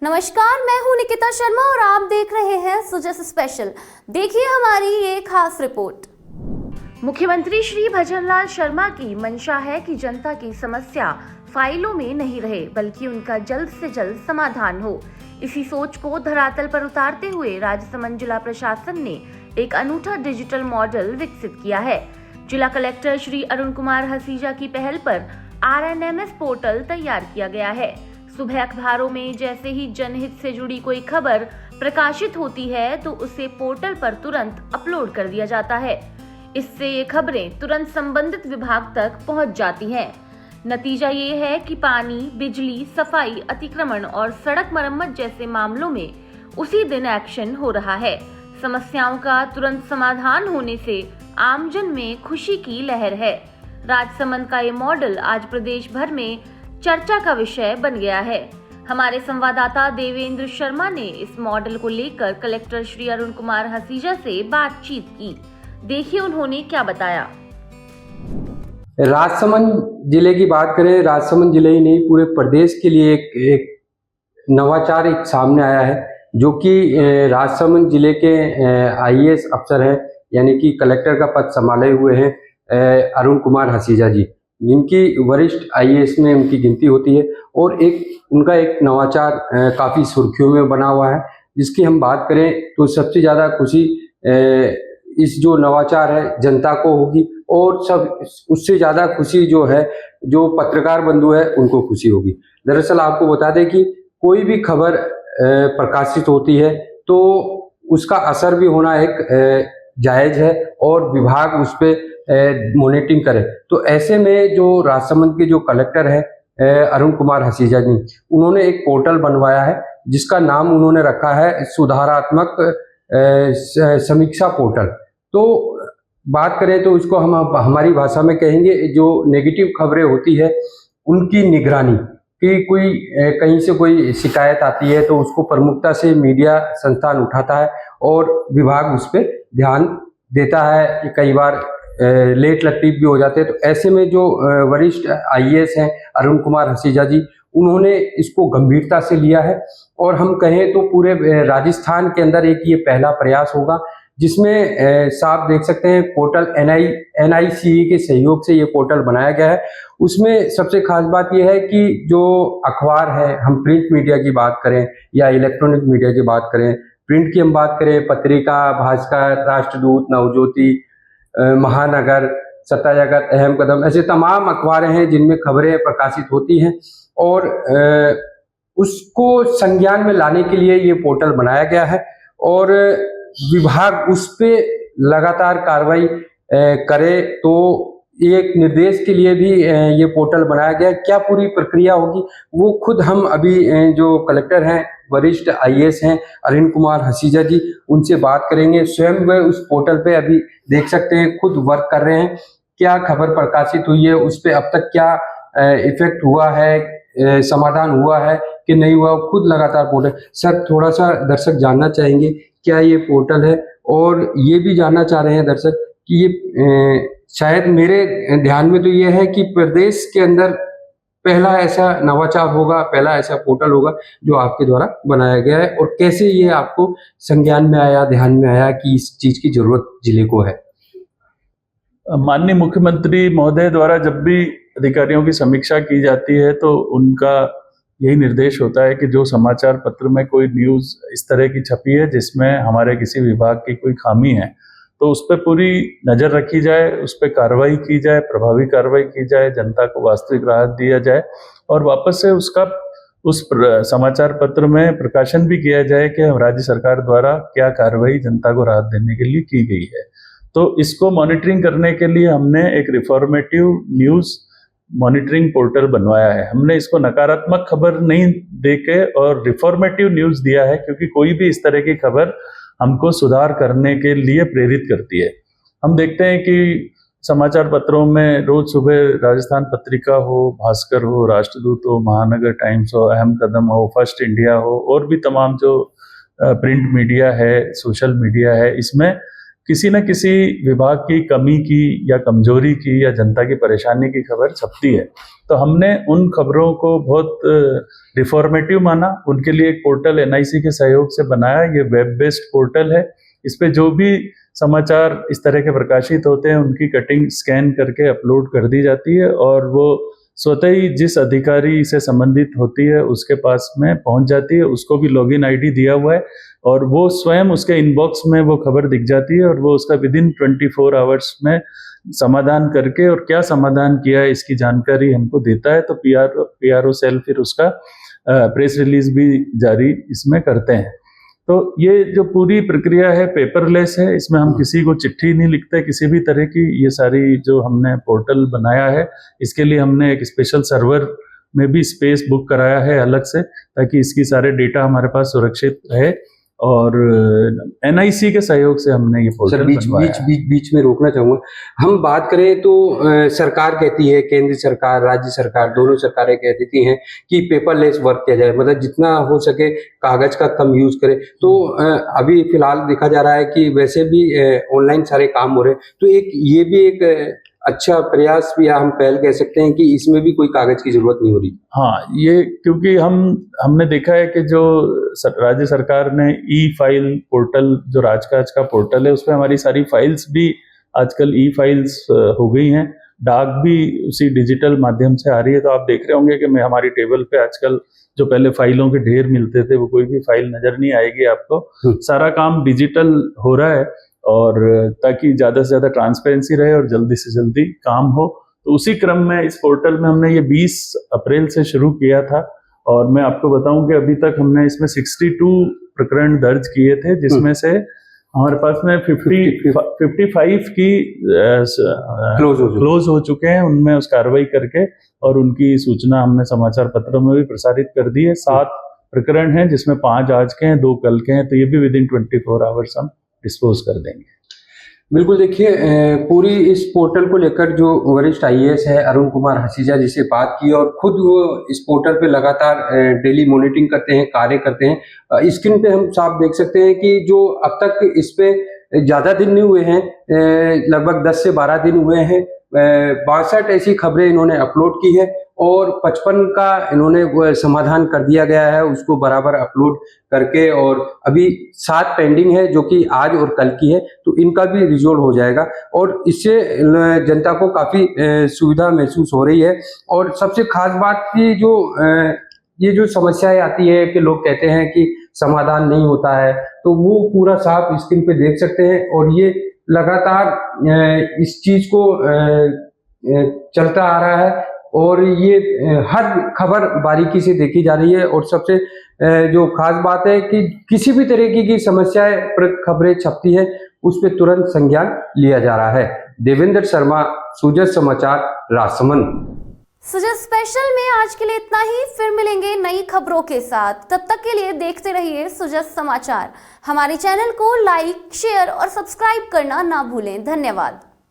नमस्कार, मैं हूं निकिता शर्मा और आप देख रहे हैं सुजस स्पेशल। देखिए हमारी ये खास रिपोर्ट। मुख्यमंत्री श्री भजनलाल शर्मा की मंशा है कि जनता की समस्या फाइलों में नहीं रहे, बल्कि उनका जल्द से जल्द समाधान हो। इसी सोच को धरातल पर उतारते हुए राजसमंद जिला प्रशासन ने एक अनूठा डिजिटल मॉडल विकसित किया है। जिला कलेक्टर श्री अरुण कुमार हसीजा की पहल पर RNMS पोर्टल तैयार किया गया है। सुबह अखबारों में जैसे ही जनहित से जुड़ी कोई खबर प्रकाशित होती है तो उसे पोर्टल पर तुरंत अपलोड कर दिया जाता है। इससे ये खबरें तुरंत संबंधित विभाग तक पहुंच जाती हैं। नतीजा ये है कि पानी, बिजली, सफाई, अतिक्रमण और सड़क मरम्मत जैसे मामलों में उसी दिन एक्शन हो रहा है। समस्याओं का तुरंत समाधान होने से आमजन में खुशी की लहर है। राजसमंद का ये मॉडल आज प्रदेश भर में चर्चा का विषय बन गया है। हमारे संवाददाता देवेंद्र शर्मा ने इस मॉडल को लेकर कलेक्टर श्री अरुण कुमार हसीजा से बातचीत की। देखिए उन्होंने क्या बताया। राजसमंद जिले की बात करें, राजसमंद जिले ही नहीं पूरे प्रदेश के लिए एक नवाचार एक सामने आया है, जो कि राजसमंद जिले के IAS अफसर हैं, यानी कि कलेक्टर का पद संभाले हुए हैं अरुण कुमार हसीजा जी, जिनकी वरिष्ठ IAS में उनकी गिनती होती है। और उनका एक नवाचार काफ़ी सुर्खियों में बना हुआ है, जिसकी हम बात करें तो सबसे ज़्यादा खुशी इस जो नवाचार है जनता को होगी, और सब उससे ज़्यादा खुशी जो है जो पत्रकार बंधु है उनको खुशी होगी। दरअसल आपको बता दें कि कोई भी खबर प्रकाशित होती है तो उसका असर भी होना एक जायज़ है, और विभाग उस पर मॉनिटरिंग करे। तो ऐसे में जो राजसमंद के जो कलेक्टर है अरुण कुमार हसीजा जी, उन्होंने एक पोर्टल बनवाया है जिसका नाम उन्होंने रखा है सुधारात्मक समीक्षा पोर्टल। तो बात करें तो इसको हम हमारी भाषा में कहेंगे, जो नेगेटिव खबरें होती है उनकी निगरानी कि कोई कहीं से कोई शिकायत आती है तो उसको प्रमुखता से मीडिया संस्थान उठाता है और विभाग उस पर ध्यान देता है। कई बार लेट लतीफ भी हो जाते हैं। तो ऐसे में जो वरिष्ठ IAS हैं अरुण कुमार हसीजा जी, उन्होंने इसको गंभीरता से लिया है, और हम कहें तो पूरे राजस्थान के अंदर एक ये पहला प्रयास होगा, जिसमें साफ देख सकते हैं पोर्टल NICE के सहयोग से ये पोर्टल बनाया गया है। उसमें सबसे खास बात यह है कि जो अखबार है, हम प्रिंट मीडिया की बात करें या इलेक्ट्रॉनिक मीडिया की बात करें, प्रिंट की हम बात करें, पत्रिका, भास्कर, राष्ट्रदूत, नवज्योति, महानगर, सत्याग्रह, अहम कदम, ऐसे तमाम अखबारें हैं जिनमें खबरें प्रकाशित होती हैं, और उसको संज्ञान में लाने के लिए ये पोर्टल बनाया गया है, और विभाग उस पे लगातार कार्रवाई करे। तो एक निर्देश के लिए भी ये पोर्टल बनाया गया है। क्या पूरी प्रक्रिया होगी वो खुद हम अभी जो कलेक्टर हैं, वरिष्ठ IAS हैं अरुण कुमार हसीजा जी, उनसे बात करेंगे। स्वयं वे उस पोर्टल पे अभी देख सकते हैं, खुद वर्क कर रहे हैं। क्या खबर प्रकाशित हुई है, उस पर अब तक क्या इफेक्ट हुआ है, समाधान हुआ है कि नहीं हुआ, खुद लगातार पोर्टल। सर, थोड़ा सा दर्शक जानना चाहेंगे क्या ये पोर्टल है, और ये भी जानना चाह रहे हैं दर्शक कि ये शायद मेरे ध्यान में तो ये है कि प्रदेश के अंदर पहला ऐसा नवाचार होगा, पहला ऐसा पोर्टल होगा जो आपके द्वारा बनाया गया है, और कैसे ये आपको संज्ञान में आया, ध्यान में आया कि इस चीज की जरूरत जिले को है? माननीय मुख्यमंत्री महोदय द्वारा जब भी अधिकारियों की समीक्षा की जाती है तो उनका यही निर्देश होता है कि जो समाचार पत्र में कोई न्यूज़ इस तरह की छपी है जिसमें हमारे किसी विभाग की कोई खामी है, तो उस पर पूरी नज़र रखी जाए, उस पर कार्रवाई की जाए, प्रभावी कार्रवाई की जाए, जनता को वास्तविक राहत दिया जाए, और वापस से उसका उस समाचार पत्र में प्रकाशन भी किया जाए कि राज्य सरकार द्वारा क्या कार्रवाई जनता को राहत देने के लिए की गई है। तो इसको मॉनिटरिंग करने के लिए हमने एक रिफॉर्मेटिव न्यूज़ मॉनिटरिंग पोर्टल बनवाया है। हमने इसको नकारात्मक खबर नहीं देके और रिफॉर्मेटिव न्यूज़ दिया है, क्योंकि कोई भी इस तरह की खबर हमको सुधार करने के लिए प्रेरित करती है। हम देखते हैं कि समाचार पत्रों में रोज सुबह राजस्थान पत्रिका हो, भास्कर हो, राष्ट्रदूत हो, महानगर टाइम्स हो, अहम कदम हो, फर्स्ट इंडिया हो, और भी तमाम जो प्रिंट मीडिया है, सोशल मीडिया है, इसमें किसी न किसी विभाग की कमी की या कमजोरी की या जनता की परेशानी की खबर छपती है। तो हमने उन खबरों को बहुत रिफॉर्मेटिव माना, उनके लिए एक पोर्टल NIC के सहयोग से बनाया। ये वेब बेस्ड पोर्टल है। इस पे जो भी समाचार इस तरह के प्रकाशित होते हैं उनकी कटिंग स्कैन करके अपलोड कर दी जाती है और वो स्वतः ही जिस अधिकारी से संबंधित होती है उसके पास में पहुंच जाती है। उसको भी लॉगिन ID दिया हुआ है और वो स्वयं उसके इनबॉक्स में वो खबर दिख जाती है और वो उसका विदिन 24 आवर्स में समाधान करके और क्या समाधान किया है इसकी जानकारी हमको देता है। तो PRO सेल फिर उसका प्रेस रिलीज भी जारी इसमें करते हैं। तो ये जो पूरी प्रक्रिया है पेपरलेस है, इसमें हम किसी को चिट्ठी नहीं लिखते किसी भी तरह की। ये सारी जो हमने पोर्टल बनाया है इसके लिए हमने एक स्पेशल सर्वर में भी स्पेस बुक कराया है अलग से, ताकि इसकी सारे डेटा हमारे पास सुरक्षित रहे। और NIC के सहयोग से हमने ये पोर्टल बनवाया है। बीच में रोकना चाहूंगा। हम बात करें तो सरकार कहती है, केंद्र सरकार राज्य सरकार दोनों सरकारें कहती हैं कि पेपरलेस वर्क किया जाए, मतलब जितना हो सके कागज का कम यूज करें। तो अभी फिलहाल देखा जा रहा है कि वैसे भी ऑनलाइन सारे काम हो रहे हैं, तो ये भी एक अच्छा प्रयास भी हम पहल कह सकते हैं कि इसमें भी कोई कागज की जरूरत नहीं हो रही। हाँ, ये क्योंकि हमने देखा है कि जो राज्य सरकार ने E-फाइल पोर्टल जो राजकाज का पोर्टल है उसमें हमारी सारी फाइल्स भी आजकल E-फाइल्स हो गई हैं। डाक भी उसी डिजिटल माध्यम से आ रही है। तो आप देख रहे होंगे कि हमारी टेबल पे आजकल जो पहले फाइलों के ढेर मिलते थे वो कोई भी फाइल नजर नहीं आएगी आपको। सारा काम डिजिटल हो रहा है और ताकि ज्यादा से ज्यादा ट्रांसपेरेंसी रहे और जल्दी से जल्दी काम हो। तो उसी क्रम में इस पोर्टल में हमने ये 20 अप्रैल से शुरू किया था और मैं आपको बताऊं कि अभी तक हमने इसमें 62 प्रकरण दर्ज किए थे, जिसमें से हमारे पास में 55 की क्लोज हो चुके हैं। उनमें उस कार्रवाई करके और उनकी सूचना हमने समाचार पत्रों में भी प्रसारित कर दी है। 7 प्रकरण हैं जिसमें 5 आज के हैं, 2 कल के हैं। तो ये भी विदिन 24 आवर्स हम डिस्पोज कर देंगे। बिल्कुल, देखिए पूरी इस पोर्टल को लेकर जो वरिष्ठ IAS है अरुण कुमार हसीजा जी से बात की और खुद वो इस पोर्टल पे लगातार डेली मॉनिटरिंग करते हैं, कार्य करते हैं। स्क्रीन पे हम साफ देख सकते हैं कि जो अब तक इस पे ज़्यादा दिन नहीं हुए हैं, लगभग 10 से 12 दिन हुए हैं। 62 ऐसी खबरें इन्होंने अपलोड की है और 55 का इन्होंने समाधान कर दिया गया है, उसको बराबर अपलोड करके। और अभी 7 पेंडिंग है जो कि आज और कल की है, तो इनका भी रिजोल्व हो जाएगा और इससे जनता को काफ़ी सुविधा महसूस हो रही है। और सबसे खास बात की ये जो समस्याएं आती है कि लोग कहते हैं कि समाधान नहीं होता है, तो वो पूरा साफ स्क्रीन पे देख सकते हैं। और ये लगातार इस चीज को चलता आ रहा है और ये हर खबर बारीकी से देखी जा रही है। और सबसे जो खास बात है कि किसी भी तरीके की समस्याएं पर खबरें छपती है उस पर तुरंत संज्ञान लिया जा रहा है। देवेंद्र शर्मा, सुजस समाचार, राजसमंद। सुजस स्पेशल में आज के लिए इतना ही। फिर मिलेंगे नई खबरों के साथ। तब तक के लिए देखते रहिए सुजस समाचार। हमारे चैनल को लाइक, शेयर और सब्सक्राइब करना ना भूलें। धन्यवाद।